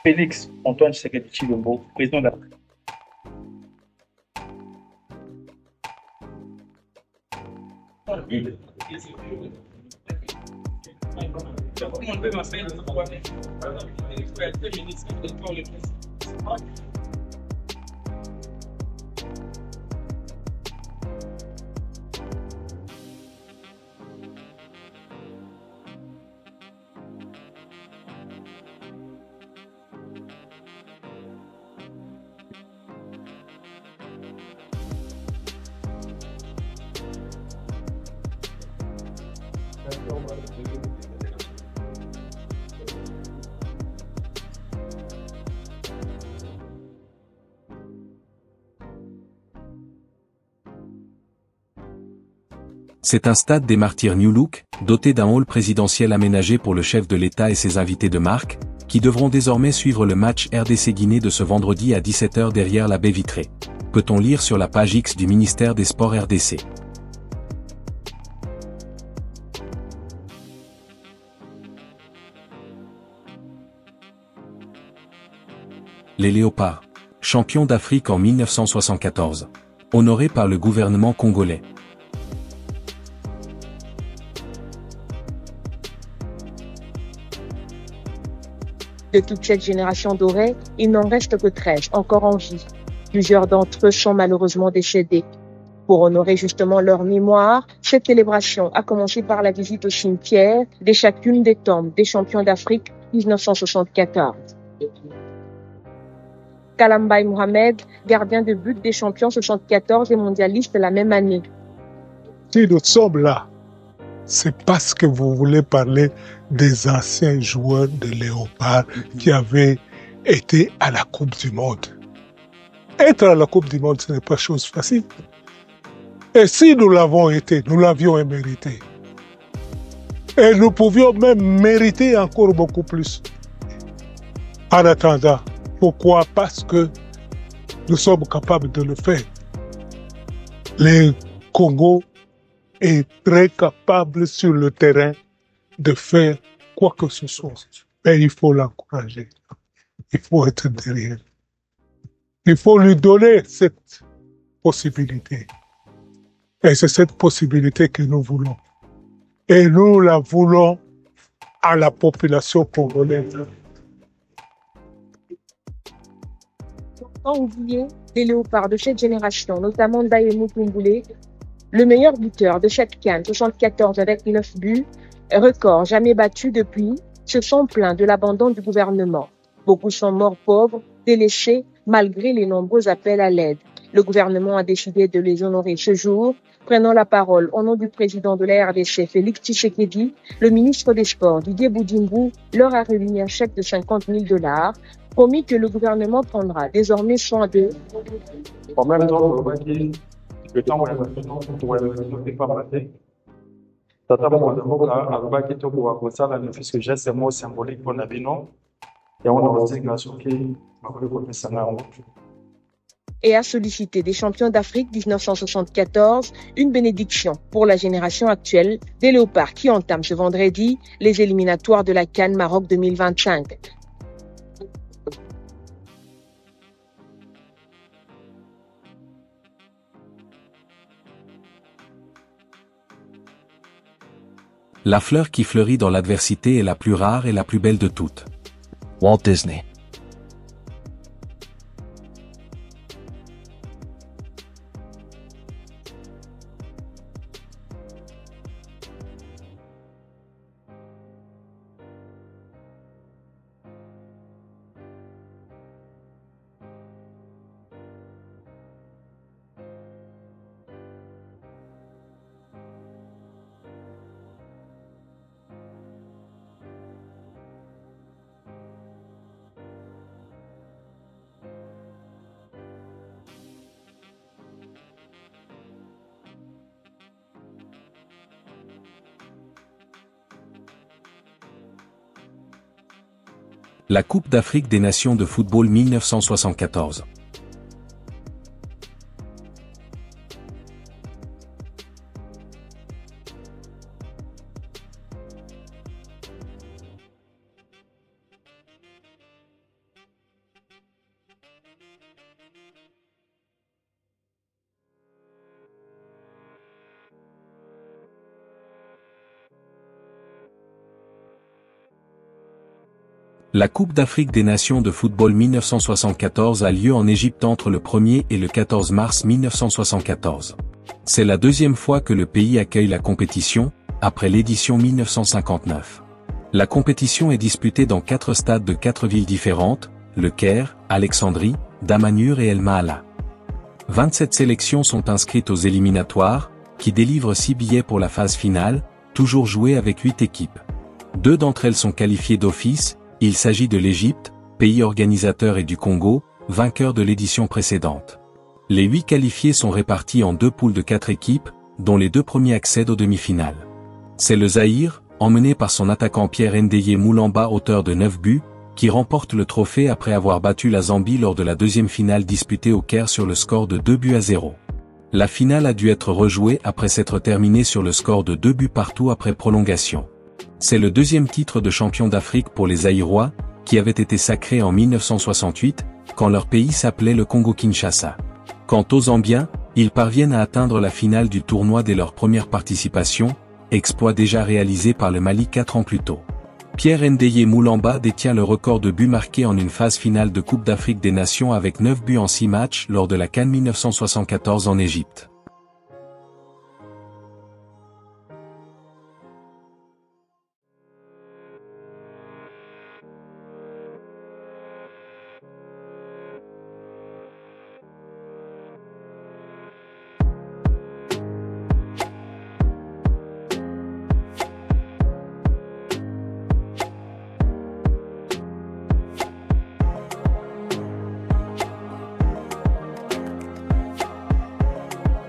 Félix Antoine Tshisekedi Tshilombo, président de la République. C'est un stade des Martyrs New Look, doté d'un hall présidentiel aménagé pour le chef de l'État et ses invités de marque, qui devront désormais suivre le match RDC-Guinée de ce vendredi à 17 h derrière la baie vitrée. Peut-on lire sur la page X du ministère des Sports RDC. Les Léopards, champions d'Afrique en 1974. Honorés par le gouvernement congolais. De toute cette génération dorée, il n'en reste que 13 encore en vie. Plusieurs d'entre eux sont malheureusement décédés. Pour honorer justement leur mémoire, cette célébration a commencé par la visite au cimetière de chacune des tombes des champions d'Afrique 1974. Kalambay Mohamed, gardien de but des champions 74 et mondialiste la même année. Si nous sommes là, c'est parce que vous voulez parler des anciens joueurs de Léopard qui avaient été à la Coupe du Monde. Être à la Coupe du Monde, ce n'est pas chose facile. Et si nous l'avons été, nous l'avions mérité. Et nous pouvions même mériter encore beaucoup plus. En attendant, pourquoi? Parce que nous sommes capables de le faire. Le Congo est très capable sur le terrain de faire quoi que ce soit. Mais il faut l'encourager. Il faut être derrière. Il faut lui donner cette possibilité. Et c'est cette possibilité que nous voulons. Et nous la voulons à la population congolaise. Sans oublier les léopards de cette génération, notamment Ndaye Mukumbule, le meilleur buteur de cette CAN 74 avec 9 buts, record jamais battu depuis, se sont plaints de l'abandon du gouvernement. Beaucoup sont morts pauvres, délaissés, malgré les nombreux appels à l'aide. Le gouvernement a décidé de les honorer ce jour. Prenant la parole au nom du président de la RDC, Félix Tshisekedi, le ministre des Sports, Didier Boudimbu, leur a remis un chèque de 50 000 $, promis que le gouvernement prendra désormais soin d'eux. En même temps, le temps tata mboka alobaki tokoka kosala ne puisque geste mot symbolique mpona bino yango na kozinga soki bakoki kopesanga yango. Et a sollicité des champions d'Afrique 1974 une bénédiction pour la génération actuelle des Léopards qui entament ce vendredi les éliminatoires de la CAN Maroc 2025. La fleur qui fleurit dans l'adversité est la plus rare et la plus belle de toutes. Walt Disney. La Coupe d'Afrique des Nations de football 1974. La Coupe d'Afrique des Nations de football 1974 a lieu en Égypte entre le 1er et le 14 mars 1974. C'est la deuxième fois que le pays accueille la compétition, après l'édition 1959. La compétition est disputée dans 4 stades de 4 villes différentes, Le Caire, Alexandrie, Damanhur et El Mahala. 27 sélections sont inscrites aux éliminatoires, qui délivrent 6 billets pour la phase finale, toujours jouée avec 8 équipes. 2 d'entre elles sont qualifiées d'office, il s'agit de l'Égypte, pays organisateur et du Congo, vainqueur de l'édition précédente. Les 8 qualifiés sont répartis en 2 poules de 4 équipes, dont les 2 premiers accèdent aux demi-finales. C'est le Zaïre, emmené par son attaquant Pierre Ndeye Moulamba auteur de 9 buts, qui remporte le trophée après avoir battu la Zambie lors de la deuxième finale disputée au Caire sur le score de 2-0. La finale a dû être rejouée après s'être terminée sur le score de 2 buts partout après prolongation. C'est le deuxième titre de champion d'Afrique pour les Zaïrois, qui avait été sacré en 1968, quand leur pays s'appelait le Congo-Kinshasa. Quant aux Zambiens, ils parviennent à atteindre la finale du tournoi dès leur première participation, exploit déjà réalisé par le Mali 4 ans plus tôt. Pierre Ndeye Moulamba détient le record de buts marqués en une phase finale de Coupe d'Afrique des Nations avec 9 buts en 6 matchs lors de la CAN 1974 en Égypte.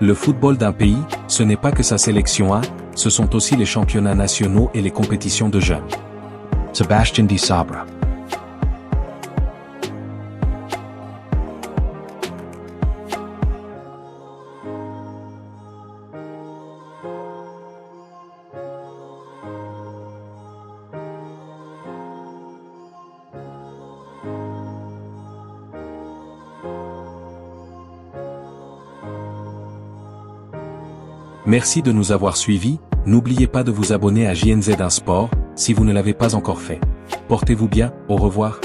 Le football d'un pays, ce n'est pas que sa sélection A, ce sont aussi les championnats nationaux et les compétitions de jeunes. Sébastien de Sabre. Merci de nous avoir suivis, n'oubliez pas de vous abonner à JNZ1 Sport, si vous ne l'avez pas encore fait. Portez-vous bien, au revoir.